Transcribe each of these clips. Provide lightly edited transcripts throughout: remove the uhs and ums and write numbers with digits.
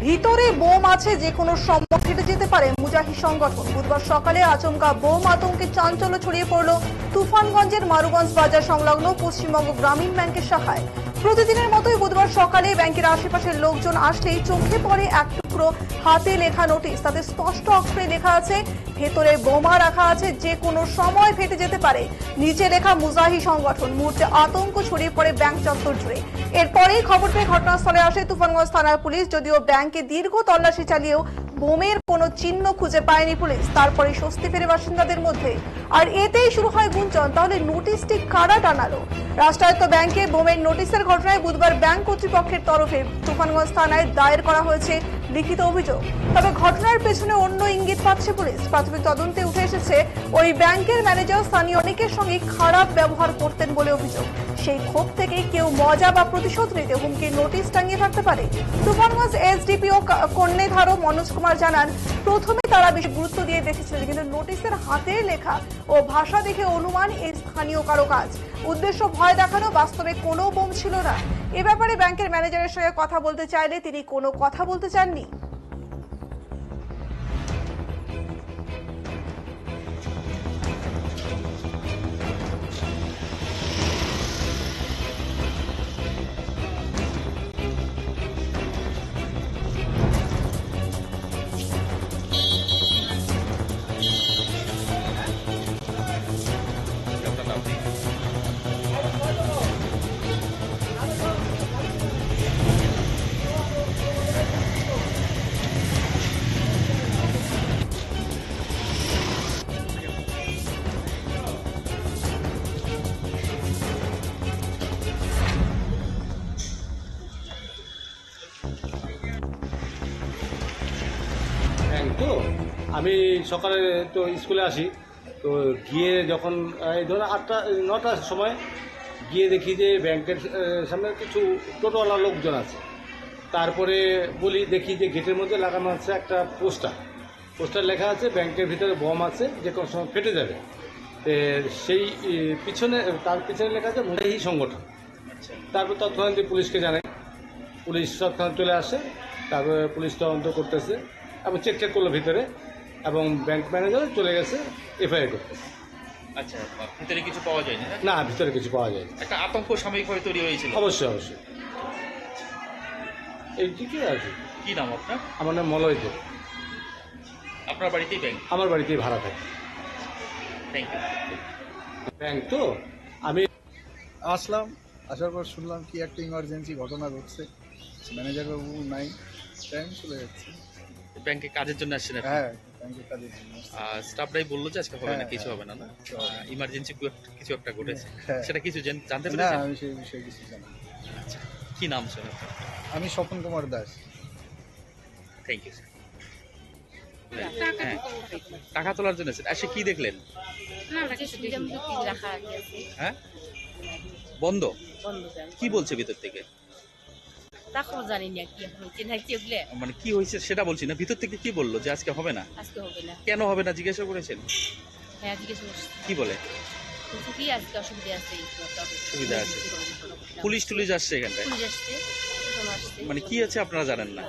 ভিতরে বোম আছে, যে কোনো সময় ফেটে যেতে পারে মুজাহিদ সংগঠন। বুধবার সকালে আচমকা বোম আতঙ্কে চাঞ্চল্য ছড়িয়ে পড়ল তুফানগঞ্জের মারুগঞ্জ বাজার সংলগ্ন পশ্চিমবঙ্গ গ্রামীণ ব্যাংকের শাখায়। প্রতিদিনের মতোই বুধবার সকালে ব্যাংকের আশেপাশের লোকজন আসলেই চোখে পড়ে এক টুকরো হাতে লেখা নোটিশ। তাতে স্পষ্ট অক্ষরে লেখা আছে, ভেতরে বোমা রাখা আছে, যে কোনো সময় ফেটে যেতে পারে। নিচে লেখা মুজাহিদ সংগঠন। মুহূর্তে আতঙ্ক ছড়িয়ে পড়ে ব্যাংক চত্বর জুড়ে। এরপরেই খবর পেয়ে ঘটনাস্থলে আসে তুফানগঞ্জ থানার পুলিশ। যদিও ব্যাংকে দীর্ঘ তল্লাশি চালিয়েও বোমের কোনো চিহ্ন খুঁজে পায়নি পুলিশ। তারপরে স্বস্তি ফেরে বাসিন্দাদের মধ্যে। আর এতেই শুরু হয় গুঞ্জন, তাহলে নোটিশটি কারা টানালো? রাষ্ট্রায়ত্ত ব্যাংকে বোমের নোটিশের ঘটনায় বুধবার ব্যাংক কর্তৃপক্ষের তরফে তুফানগঞ্জ থানায় দায়ের করা হয়েছে লিখিত অভিযোগ। তবে ঘটনার পেছনে অন্য ইঙ্গিত পাচ্ছে পুলিশ। প্রাথমিক তদন্তে উঠে এসেছে, ওই ব্যাংকের ম্যানেজার স্থানীয় অনেকের সঙ্গে খারাপ ব্যবহার করতেন বলে অভিযোগ। সেই ক্ষোভ থেকে কেউ মজা বা প্রতিশোধ নিতে হুমকির নোটিশ টাঙিয়ে থাকতে পারে। তুফানগঞ্জ এসডিপিও কর্ণধার মনোজ কুমার জানান, প্রথমে তারা বেশি গুরুত্ব দিয়ে দেখেছিলেন, কিন্তু নোটিশের হাতের লেখা ও ভাষা দেখে অনুমান এই স্থানীয় কারো কাজ। উদ্দেশ্য ভয় দেখানো, বাস্তবে কোনো বোম ছিল না। এ ব্যাপারে ব্যাংকের ম্যানেজারের সঙ্গে কথা বলতে চাইলে তিনি কোনো কথা বলতে চাননি। তো আমি সকালে তো স্কুলে আসি, তো গিয়ে যখন এই ধরুন 8টা-9টার সময় গিয়ে দেখি যে ব্যাংকের সামনে কিছু টোটোওয়ালা লোকজন আছে। তারপরে বলি, দেখি যে গেটের মধ্যে লাগানো আছে একটা পোস্টার লেখা আছে ব্যাংকের ভিতরে বোম আছে, যে কোনো সময় ফেটে যাবে। সেই তার পিছনে লেখা আছে মুজাহিদ সংগঠন। তারপর তৎক্ষণাৎ পুলিশকে জানাই, পুলিশ তৎক্ষণাৎ চলে আসে। তারপরে পুলিশ তদন্ত করতেছে এবং চেক করলো ভিতরে, এবং ব্যাংক ম্যানেজার চলে গেছে এফআইআর করতে। আচ্ছা, ভিতরে কিছু পাওয়া যায়নি? না, ভিতরে কিছু পাওয়া যায়নি। একটা আতঙ্ক সাময়িকভাবে তৈরি হয়েছিল। অবশ্যই এই ঠিকই আছে। কি নাম আপনার? আমার নাম মলয় দে। আপনার বাড়িতেই ব্যাংক? আমার বাড়িতেই ভাড়া থাকে। Thank you. ব্যাংক তো আমি আসলাম, আসার পর শুনলাম কি একটা ইমার্জেন্সি ঘটনা ঘটছে। ম্যানেজার বাবু নাই, টাইম চলে যাচ্ছে। ব্যাংকে কাজের জন্য আসছেন? হ্যাঁ, ব্যাংকের কাজের জন্য। স্টাফরাই বললো যে আজকে হবে না, কিছু হবে না, না ইমার্জেন্সি কিছু একটা ঘটেছে, সেটা কিছু জানতে পেরেছেন? না, আমি সেই বিষয়ে কিছু জানি না। আচ্ছা, কি নাম স্যার আপনার? আমি Swapan Kumar Das. Thank you sir. হ্যাঁ, টাকা তোলার জন্য এসে কি দেখলেন? হ্যাঁ, বন্ধ। কি বলছে ভিতর থেকে? মানে কি হয়েছে সেটা বলছি না, ভিতর থেকে কি বললো যে আজকে হবে না? কেন হবে না জিজ্ঞাসা করেছেন? কি বলে? সুবিধা আছে। পুলিশ টুলিশ আসছে এখানটায়? মানে কি আছে আপনারা জানেন না?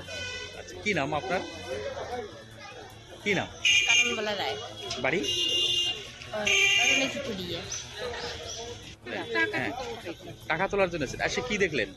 আচ্ছা, কি নাম আপনার? কি নাম? বাড়ি? হ্যাঁ, টাকা তোলার জন্য এসে কি দেখলেন?